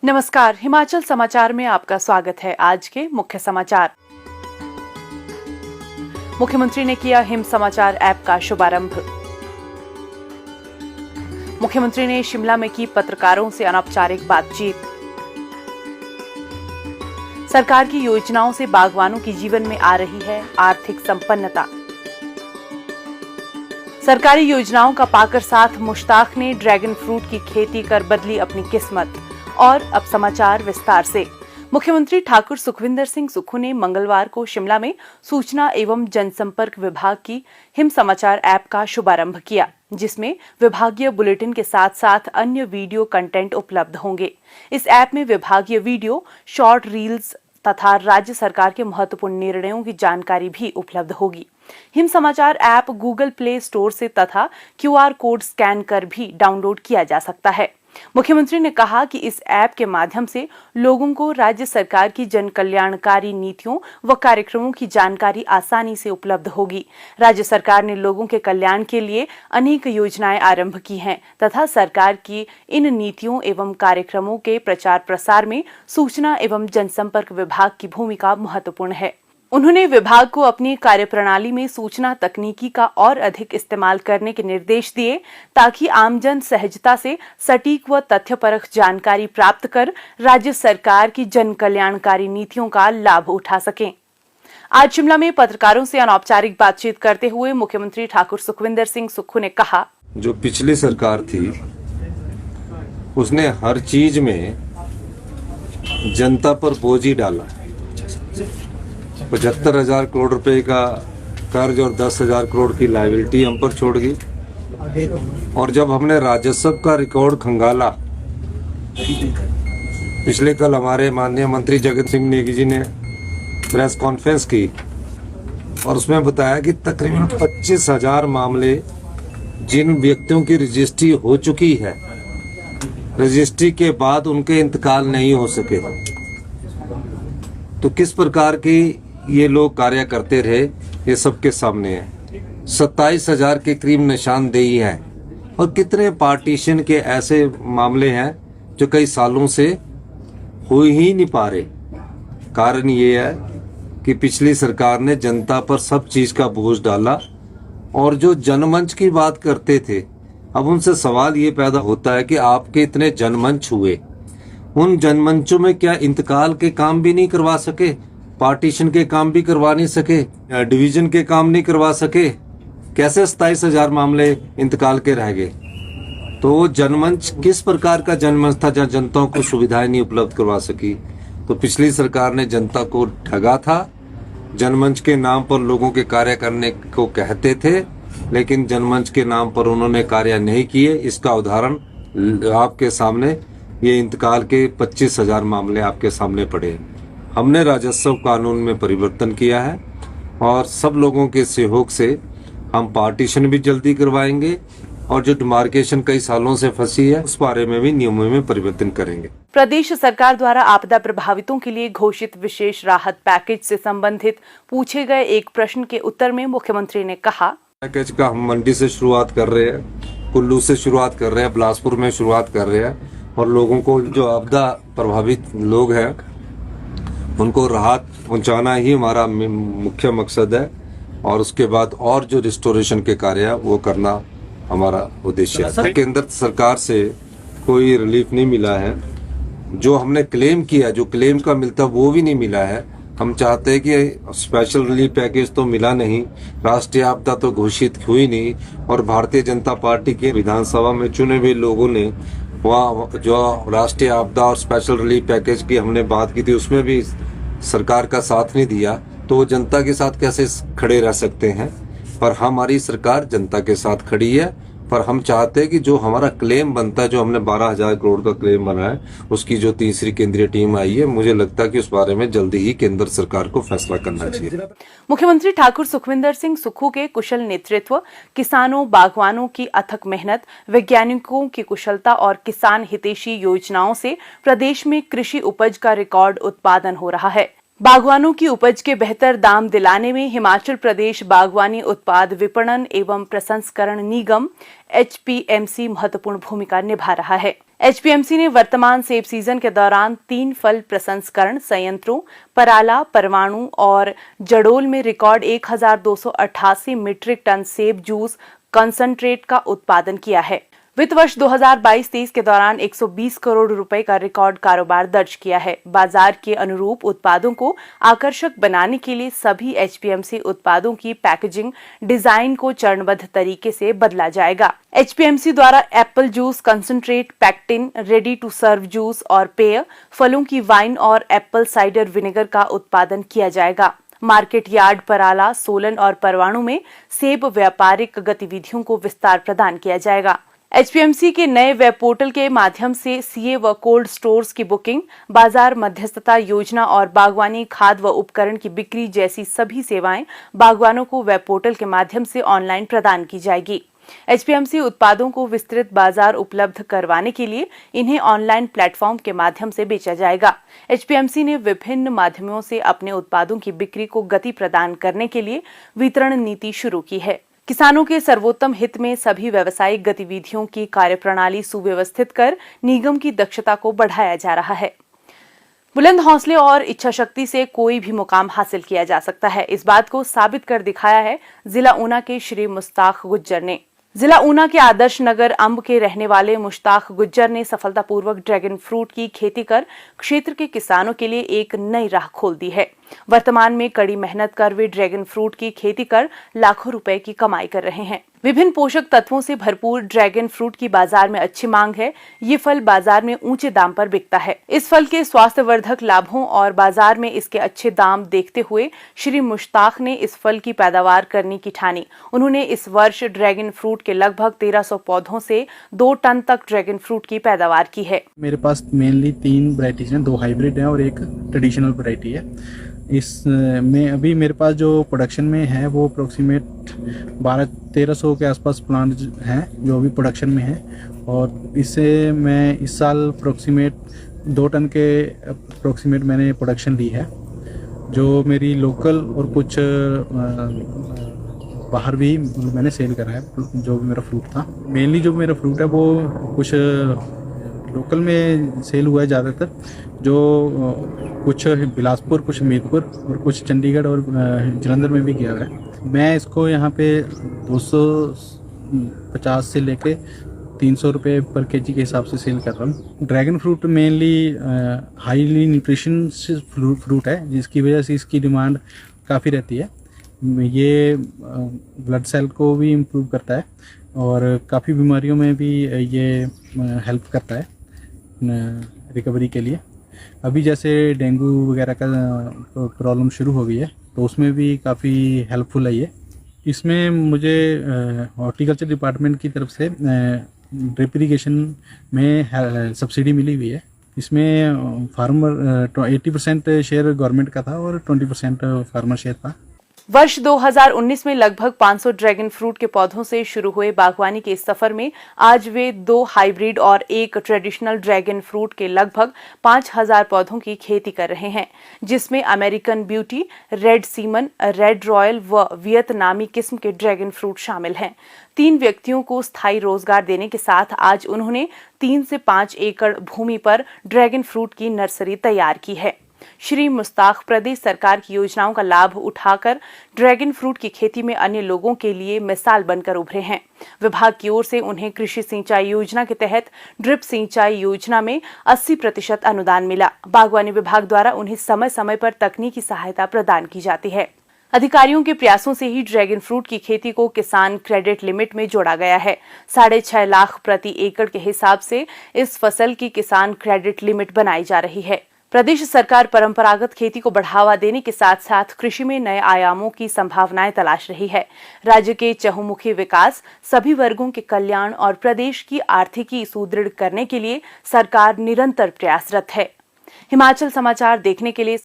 नमस्कार, हिमाचल समाचार में आपका स्वागत है। आज के मुख्य समाचार। मुख्यमंत्री ने किया हिम समाचार ऐप का शुभारंभ। मुख्यमंत्री ने शिमला में की पत्रकारों से अनौपचारिक बातचीत। सरकार की योजनाओं से बागवानों के जीवन में आ रही है आर्थिक संपन्नता। सरकारी योजनाओं का पाकर साथ मुश्ताक ने ड्रैगन फ्रूट की खेती कर बदली अपनी किस्मत। और अब समाचार विस्तार से। मुख्यमंत्री ठाकुर सुखविंदर सिंह सुक्खू ने मंगलवार को शिमला में सूचना एवं जनसंपर्क विभाग की हिम समाचार ऐप का शुभारंभ किया, जिसमें विभागीय बुलेटिन के साथ साथ अन्य वीडियो कंटेंट उपलब्ध होंगे। इस ऐप में विभागीय वीडियो, शॉर्ट रील्स तथा राज्य सरकार के महत्वपूर्ण निर्णयों की जानकारी भी उपलब्ध होगी। हिम समाचार ऐप गूगल प्ले स्टोर से तथा QR कोड स्कैन कर भी डाउनलोड किया जा सकता है। मुख्यमंत्री ने कहा कि इस ऐप के माध्यम से लोगों को राज्य सरकार की जन कल्याणकारी नीतियों व कार्यक्रमों की जानकारी आसानी से उपलब्ध होगी। राज्य सरकार ने लोगों के कल्याण के लिए अनेक योजनाएं आरंभ की हैं तथा सरकार की इन नीतियों एवं कार्यक्रमों के प्रचार प्रसार में सूचना एवं जनसंपर्क विभाग की भूमिका महत्वपूर्ण है। उन्होंने विभाग को अपनी कार्यप्रणाली में सूचना तकनीकी का और अधिक इस्तेमाल करने के निर्देश दिए, ताकि आमजन सहजता से सटीक व तथ्यपरक जानकारी प्राप्त कर राज्य सरकार की जन कल्याणकारी नीतियों का लाभ उठा सकें। आज शिमला में पत्रकारों से अनौपचारिक बातचीत करते हुए मुख्यमंत्री ठाकुर सुखविंदर सिंह सुक्खू ने कहा, जो पिछली सरकार थी उसने हर चीज में जनता पर बोझ ही डाला। 75,000 करोड़ रुपए का कर्ज और 10,000 करोड़ की लायबिलिटी हम पर छोड़ गई। और जब हमने राजस्व का रिकॉर्ड खंगाला, पिछले कल हमारे माननीय मंत्री जगत सिंह नेगी जी ने प्रेस कॉन्फ्रेंस की और उसमें बताया कि तकरीबन 25,000 मामले जिन व्यक्तियों की रजिस्ट्री हो चुकी है, रजिस्ट्री के बाद उनके इंतकाल नहीं हो सके। तो किस प्रकार की ये लोग कार्य करते रहे, ये सबके सामने है। 27,000 के करीब निशानदेही है और कितने पार्टीशन के ऐसे मामले हैं जो कई सालों से हो ही नहीं पा रहे। कारण ये है कि पिछली सरकार ने जनता पर सब चीज का बोझ डाला। और जो जनमंच की बात करते थे, अब उनसे सवाल ये पैदा होता है कि आपके इतने जनमंच हुए, उन जनमंचों में क्या इंतकाल के काम भी नहीं करवा सके, पार्टीशन के काम भी करवा नहीं सके, डिवीजन के काम नहीं करवा सके? कैसे 27,000 मामले इंतकाल के रह गए? तो जनमंच किस प्रकार का जनमंच था जहां जनता को सुविधाएं नहीं उपलब्ध करवा सकी? तो पिछली सरकार ने जनता को ठगा था। जनमंच के नाम पर लोगों के कार्य करने को कहते थे, लेकिन जनमंच के नाम पर उन्होंने कार्य नहीं किए। इसका उदाहरण आपके सामने ये इंतकाल के 25,000 मामले आपके सामने पड़े। हमने राजस्व कानून में परिवर्तन किया है और सब लोगों के सहयोग से हम पार्टीशन भी जल्दी करवाएंगे और जो डिमार्केशन कई सालों से फंसी है उस बारे में भी नियमों में परिवर्तन करेंगे। प्रदेश सरकार द्वारा आपदा प्रभावितों के लिए घोषित विशेष राहत पैकेज से संबंधित पूछे गए एक प्रश्न के उत्तर में मुख्यमंत्री ने कहा, पैकेज का हम मंडी से शुरुआत कर रहे हैं, कुल्लू से शुरुआत कर रहे हैं, बिलासपुर में शुरुआत कर रहे हैं और लोगों को जो आपदा प्रभावित लोग हैं उनको राहत पहुंचाना ही हमारा मुख्य मकसद है। और उसके बाद और जो रिस्टोरेशन के कार्य है वो करना हमारा उद्देश्य है। केंद्र सरकार से कोई रिलीफ नहीं मिला है। जो हमने क्लेम किया, जो क्लेम का मिलता वो भी नहीं मिला है। हम चाहते हैं कि स्पेशल रिलीफ पैकेज तो मिला नहीं, राष्ट्रीय आपदा तो घोषित हुई नहीं और भारतीय जनता पार्टी के विधानसभा में चुने हुए लोगों ने वहाँ जो राष्ट्रीय आपदा और स्पेशल रिलीफ पैकेज की हमने बात की थी उसमें भी सरकार का साथ नहीं दिया। तो जनता के साथ कैसे खड़े रह सकते हैं? पर हमारी सरकार जनता के साथ खड़ी है। पर हम चाहते हैं कि जो हमारा क्लेम बनता है, जो हमने 12,000 करोड़ का क्लेम बना है, उसकी जो तीसरी केंद्रीय टीम आई है, मुझे लगता है कि उस बारे में जल्दी ही केंद्र सरकार को फैसला करना चाहिए। मुख्यमंत्री ठाकुर सुखविंदर सिंह सुक्खू के कुशल नेतृत्व, किसानों बागवानों की अथक मेहनत, वैज्ञानिकों की कुशलता और किसान हितैषी योजनाओं से प्रदेश में कृषि उपज का रिकॉर्ड उत्पादन हो रहा है। बागवानों की उपज के बेहतर दाम दिलाने में हिमाचल प्रदेश बागवानी उत्पाद विपणन एवं प्रसंस्करण निगम HPMC महत्वपूर्ण भूमिका निभा रहा है। एचपीएमसी ने वर्तमान सेब सीजन के दौरान 3 फल प्रसंस्करण संयंत्रों पराला, परवाणु और जडोल में रिकॉर्ड 1288 मीट्रिक टन सेब जूस कंसंट्रेट का उत्पादन किया है। वित्त वर्ष 2022-23 के दौरान 120 करोड़ रुपए का रिकॉर्ड कारोबार दर्ज किया है। बाजार के अनुरूप उत्पादों को आकर्षक बनाने के लिए सभी एचपीएमसी उत्पादों की पैकेजिंग डिजाइन को चरणबद्ध तरीके से बदला जाएगा। एचपीएमसी द्वारा apple juice concentrate, pectin, ready to serve juice और पेय, फलों की वाइन और एप्पल साइडर विनेगर का उत्पादन किया जाएगा। मार्केट यार्ड पराला, सोलन और परवाणु में सेब व्यापारिक गतिविधियों को विस्तार प्रदान किया जाएगा। एचपीएमसी के नए वेब पोर्टल के माध्यम से सीए व कोल्ड स्टोर्स की बुकिंग, बाजार मध्यस्थता योजना और बागवानी खाद व उपकरण की बिक्री जैसी सभी सेवाएं बागवानों को वेब पोर्टल के माध्यम से ऑनलाइन प्रदान की जाएगी। एचपीएमसी उत्पादों को विस्तृत बाजार उपलब्ध करवाने के लिए इन्हें ऑनलाइन प्लेटफॉर्म के माध्यम से बेचा जाएगा। एचपीएमसी ने विभिन्न माध्यमों से अपने उत्पादों की बिक्री को गति प्रदान करने के लिए वितरण नीति शुरू की है। किसानों के सर्वोत्तम हित में सभी व्यावसायिक गतिविधियों की कार्यप्रणाली सुव्यवस्थित कर निगम की दक्षता को बढ़ाया जा रहा है। बुलंद हौसले और इच्छा शक्ति से कोई भी मुकाम हासिल किया जा सकता है। इस बात को साबित कर दिखाया है जिला ऊना के श्री मुश्ताक गुज्जर ने। जिला ऊना के आदर्श नगर अंब के रहने वाले मुश्ताक गुज्जर ने सफलतापूर्वक ड्रैगन फ्रूट की खेती कर क्षेत्र के किसानों के लिए एक नई राह खोल दी है। वर्तमान में कड़ी मेहनत कर वे ड्रैगन फ्रूट की खेती कर लाखों रुपए की कमाई कर रहे हैं। विभिन्न पोषक तत्वों से भरपूर ड्रैगन फ्रूट की बाजार में अच्छी मांग है। ये फल बाजार में ऊंचे दाम पर बिकता है। इस फल के स्वास्थ्यवर्धक लाभों और बाजार में इसके अच्छे दाम देखते हुए श्री मुश्ताक ने इस फल की पैदावार करने की ठानी। उन्होंने इस वर्ष ड्रैगन फ्रूट के लगभग 1300 पौधों से 2 टन तक ड्रैगन फ्रूट की पैदावार की है। मेरे पास मेनली 3 वैरायटीज हैं, 2 हाइब्रिड हैं और एक ट्रेडिशनल वैरायटी है। इसमें अभी मेरे पास जो प्रोडक्शन में है वो अप्रोक्सीमेट 1200-1300 के आसपास प्लांट हैं जो अभी प्रोडक्शन में हैं, और इससे मैं इस साल अप्रोक्सीमेट 2 टन के अप्रोक्सीमेट मैंने प्रोडक्शन ली है, जो मेरी लोकल और कुछ बाहर भी मैंने सेल करा है। जो मेरा फ्रूट था, मेनली जो मेरा फ्रूट है वो कुछ लोकल में सेल हुआ है ज़्यादातर, जो कुछ बिलासपुर, कुछ हमीरपुर और कुछ चंडीगढ़ और जलंधर में भी गया है। मैं इसको यहाँ पे 250 से लेके 300 रुपये पर केजी के हिसाब से सेल कर रहा हूँ। Dragon fruit mainly highly nutritions fruit है, जिसकी वजह से इसकी डिमांड काफ़ी रहती है। ये ब्लड सेल को भी इम्प्रूव करता है और काफ़ी बीमारियों में भी ये हेल्प करता है रिकवरी के लिए। अभी जैसे डेंगू वगैरह का प्रॉब्लम शुरू हो गई है, तो उसमें भी काफ़ी हेल्पफुल है ये। इसमें मुझे हॉर्टिकल्चर डिपार्टमेंट की तरफ से ड्रिप इरीगेशन में सब्सिडी मिली हुई है। इसमें फार्मर 80% शेयर गवर्नमेंट का था और 20% फार्मर शेयर था। वर्ष 2019 में लगभग 500 ड्रैगन फ्रूट के पौधों से शुरू हुए बागवानी के इस सफर में आज वे 2 हाइब्रिड और 1 ट्रेडिशनल ड्रैगन फ्रूट के लगभग 5000 पौधों की खेती कर रहे हैं, जिसमें American beauty, red semen, red royal व वियतनामी किस्म के ड्रैगन फ्रूट शामिल हैं। 3 व्यक्तियों को स्थायी रोजगार देने के साथ आज उन्होंने 3 से 5 एकड़ भूमि पर ड्रैगन फ्रूट की नर्सरी तैयार की है। श्री मुश्ताक प्रदेश सरकार की योजनाओं का लाभ उठाकर ड्रैगन फ्रूट की खेती में अन्य लोगों के लिए मिसाल बनकर उभरे हैं। विभाग की ओर से उन्हें कृषि सिंचाई योजना के तहत ड्रिप सिंचाई योजना में 80% अनुदान मिला। बागवानी विभाग द्वारा उन्हें समय समय पर तकनीकी सहायता प्रदान की जाती है। अधिकारियों के प्रयासों से ही ड्रैगन फ्रूट की खेती को किसान क्रेडिट लिमिट में जोड़ा गया है। 6.5 लाख प्रति एकड़ के हिसाब से इस फसल की किसान क्रेडिट लिमिट बनाई जा रही है। प्रदेश सरकार परंपरागत खेती को बढ़ावा देने के साथ साथ कृषि में नए आयामों की संभावनाएं तलाश रही है। राज्य के चहुमुखी विकास, सभी वर्गों के कल्याण और प्रदेश की आर्थिकी सुदृढ़ करने के लिए सरकार निरंतर प्रयासरत है। हिमाचल समाचार देखने के लिए